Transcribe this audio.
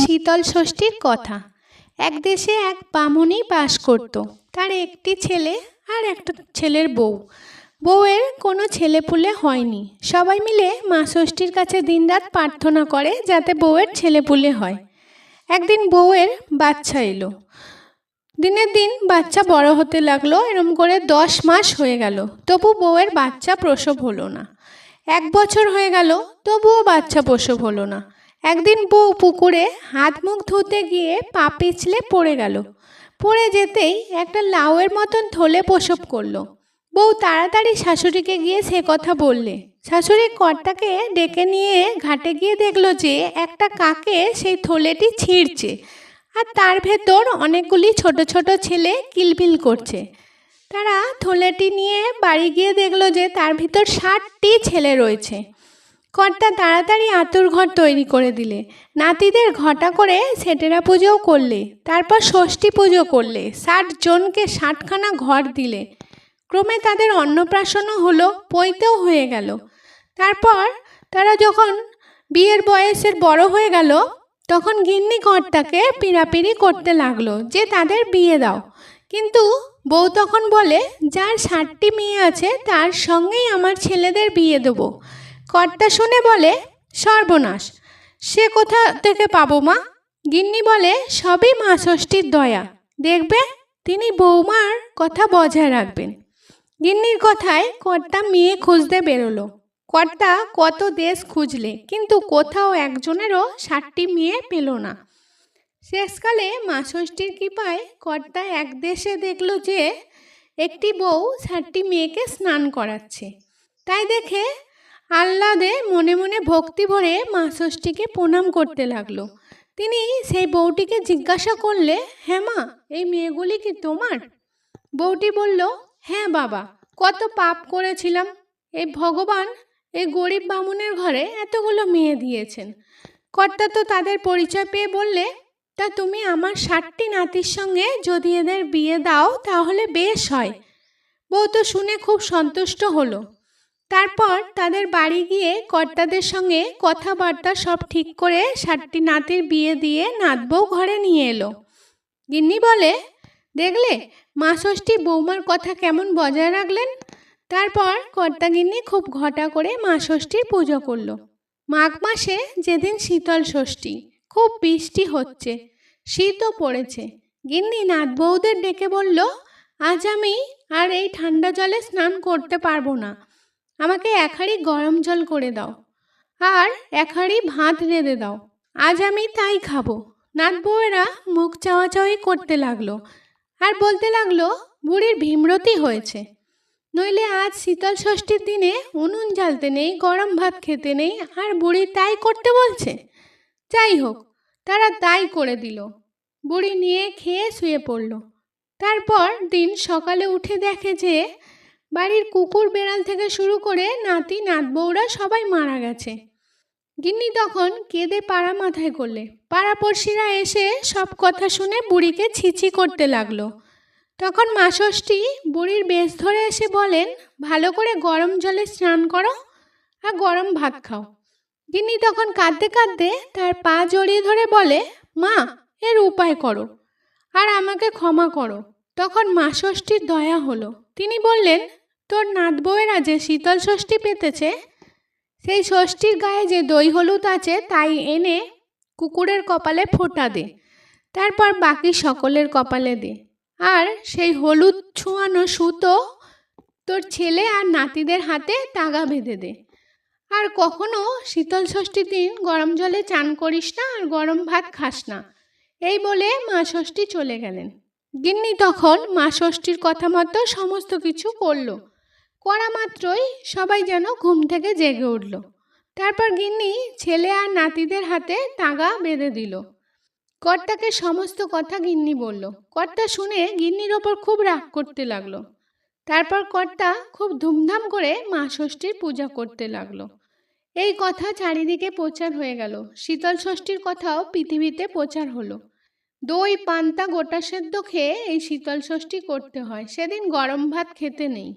শীতল ষষ্ঠীর কথা। এক দেশে এক বামুনই বাস করত। তার একটি ছেলে আর একটা ছেলের বউ। বউয়ের কোনো ছেলেপুলে হয়নি। সবাই মিলে মা ষষ্ঠীর কাছে দিনরাত প্রার্থনা করে যাতে বউয়ের ছেলেপুলে হয়। একদিন বউয়ের বাচ্চা এলো। দিনের দিন বাচ্চা বড় হতে লাগলো। এরম করে 10 মাস হয়ে গেল, তবু বউয়ের বাচ্চা প্রসব হলো না। 1 বছর হয়ে গেল, তবুও বাচ্চা প্রসব হলো না। একদিন বউ পুকুরে হাত মুখ ধুতে গিয়ে পা পিছলে পড়ে গেল। পড়ে যেতেই একটা লাউয়ের মতন থলে প্রসব করলো। বউ তাড়াতাড়ি শাশুড়িকে গিয়ে সে কথা বললে। শাশুড়ি কর্তাকে ডেকে নিয়ে ঘাটে গিয়ে দেখলো যে একটা কাকে সেই থলেটি ছিঁড়ছে, আর তার ভেতর অনেকগুলি ছোট ছোট ছেলে কিলবিল করছে। তারা থলেটি নিয়ে বাড়ি গিয়ে দেখলো যে তার ভিতর 60টি ছেলে রয়েছে। কর্তা তাড়াতাড়ি আতুর ঘর তৈরি করে দিলে। নাতিদের ঘটা করে সেটেরা পুজোও করলে। তারপর ষষ্ঠী পুজো করলে। 60 জনকে 60খানা ঘর দিলে। ক্রমে তাদের অন্নপ্রাশনও হলো, পৈতেও হয়ে গেল। তারপর তারা যখন বিয়ের বয়সের বড় হয়ে গেল, তখন গিন্নি কর্তাকে পিড়াপিড়ি করতে লাগলো যে তাদের বিয়ে দাও। কিন্তু বউ তখন বলে, যার 60টি মেয়ে আছে তার সঙ্গেই আমার ছেলেদের বিয়ে দেবো। কর্তা শুনে বলে, সর্বনাশ, সে কোথা থেকে পাবো মা? গিন্নি বলে, সবই মা ষষ্ঠীর দয়া, দেখবে তিনি বৌমার কথা বজায় রাখবেন। গিন্নির কথায় কর্তা মেয়ে খুঁজতে বেরোলো। কর্তা কত দেশ খুঁজলে, কিন্তু কোথাও একজনেরও 60টি মেয়ে পেল না। শেষকালে মা ষষ্ঠীর কৃপায় কর্তা এক দেশে দেখলো যে একটি বউ 60টি মেয়েকে স্নান করাচ্ছে। তাই দেখে আহ্লাদে মনে মনে ভক্তি ভরে মা ষষ্ঠীকে প্রণাম করতে লাগলো। তিনি সেই বউটিকে জিজ্ঞাসা করলে, হ্যাঁ মা, এই মেয়েগুলি কি তোমার? বউটি বলল, হ্যাঁ বাবা, কত পাপ করেছিলাম, এই ভগবান এই গরিব বামুনের ঘরে এতগুলো মেয়ে দিয়েছেন। কর্তা তো তাদের পরিচয় পেয়ে বললে, তা তুমি আমার 60টি নাতির সঙ্গে যদি এদের বিয়ে দাও তাহলে বেশ হয়। বউ তো শুনে খুব সন্তুষ্ট হলো। তারপর তাদের বাড়ি গিয়ে কর্তাদের সঙ্গে কথাবার্তা সব ঠিক করে 60টি নাতির বিয়ে দিয়ে নাতবউ ঘরে নিয়ে এলো। গিন্নি বলে, দেখলে মা ষষ্ঠী বৌমার কথা কেমন বজায় রাখলেন। তারপর কর্তা গিন্নি খুব ঘটা করে মা ষষ্ঠীর পুজো করলো। মাঘ মাসে যেদিন শীতল ষষ্ঠী, খুব বৃষ্টি হচ্ছে, শীতও পড়েছে। গিন্নি নাতবউদের ডেকে বলল, আজ আমি আর এই ঠান্ডা জলে স্নান করতে পারবো না, আমাকে 1 হাঁড়ি গরম জল করে দাও, আর 1 হাঁড়ি ভাত রেঁধে দাও, আজ আমি তাই খাবো। নাতবউয়েরা মুখ চাওয়াচাওয়ি করতে লাগলো, আর বলতে লাগলো, বুড়ির ভীমরতি হয়েছে, নইলে আজ শীতল ষষ্ঠীর দিনে উনুন জ্বালতে নেই, গরম ভাত খেতে নেই, আর বুড়ি তাই করতে বলছে। যাই হোক, তারা তাই করে দিল। বুড়ি নিয়ে খেয়ে শুয়ে পড়ল। তারপর দিন সকালে উঠে দেখে যে বাড়ির কুকুর বেড়াল থেকে শুরু করে নাতি নাতবউরা সবাই মারা গেছে। গিন্নি তখন কেঁদে পাড়া মাথায় করলে। পাড়াপড়শিরা এসে সব কথা শুনে বুড়িকে ছিছি করতে লাগলো। তখন মা ষষ্ঠী বুড়ির বেশ ধরে এসে বলেন, ভালো করে গরম জলে স্নান করো আর গরম ভাত খাও। গিন্নি তখন কাঁদতে কাঁদতে তার পা জড়িয়ে ধরে বলে, মা, এর উপায় করো আর আমাকে ক্ষমা করো। তখন মা ষষ্ঠীর দয়া হলো। তিনি বললেন, তোর নাতবউয়েরা যে শীতল ষষ্ঠী পেতেছে, সেই ষষ্ঠীর গায়ে যে দই হলুদ আছে তাই এনে কুকুরের কপালে ফোঁটা দে, তারপর বাকি সকলের কপালে দে, আর সেই হলুদ ছোঁয়ানো সুতো তোর ছেলে আর নাতিদের হাতে তাগা বেঁধে দে, আর কখনো শীতল ষষ্ঠীর দিন গরম জলে চান করিস না আর গরম ভাত খাস না। এই বলে মা ষষ্ঠী চলে গেলেন। গিন্নি তখন মা ষষ্ঠীর কথা মতো সমস্ত কিছু করলো। করা মাত্রই সবাই যেন ঘুম থেকে জেগে উঠল। তারপর গিন্নি ছেলে আর নাতিদের হাতে তাগা বেঁধে দিল। কর্তাকে সমস্ত কথা গিন্নি বলল। কর্তা শুনে গিন্নির ওপর খুব রাগ করতে লাগলো। তারপর কর্তা খুব ধুমধাম করে মা ষষ্ঠীর পূজা করতে লাগলো। এই কথা চারিদিকে প্রচার হয়ে গেল। শীতল ষষ্ঠীর কথাও পৃথিবীতে প্রচার হলো। দই পান্তা গোটা সেদ্ধ খেয়ে এই শীতল ষষ্ঠী করতে হয়, সেদিন গরম ভাত খেতে নেই।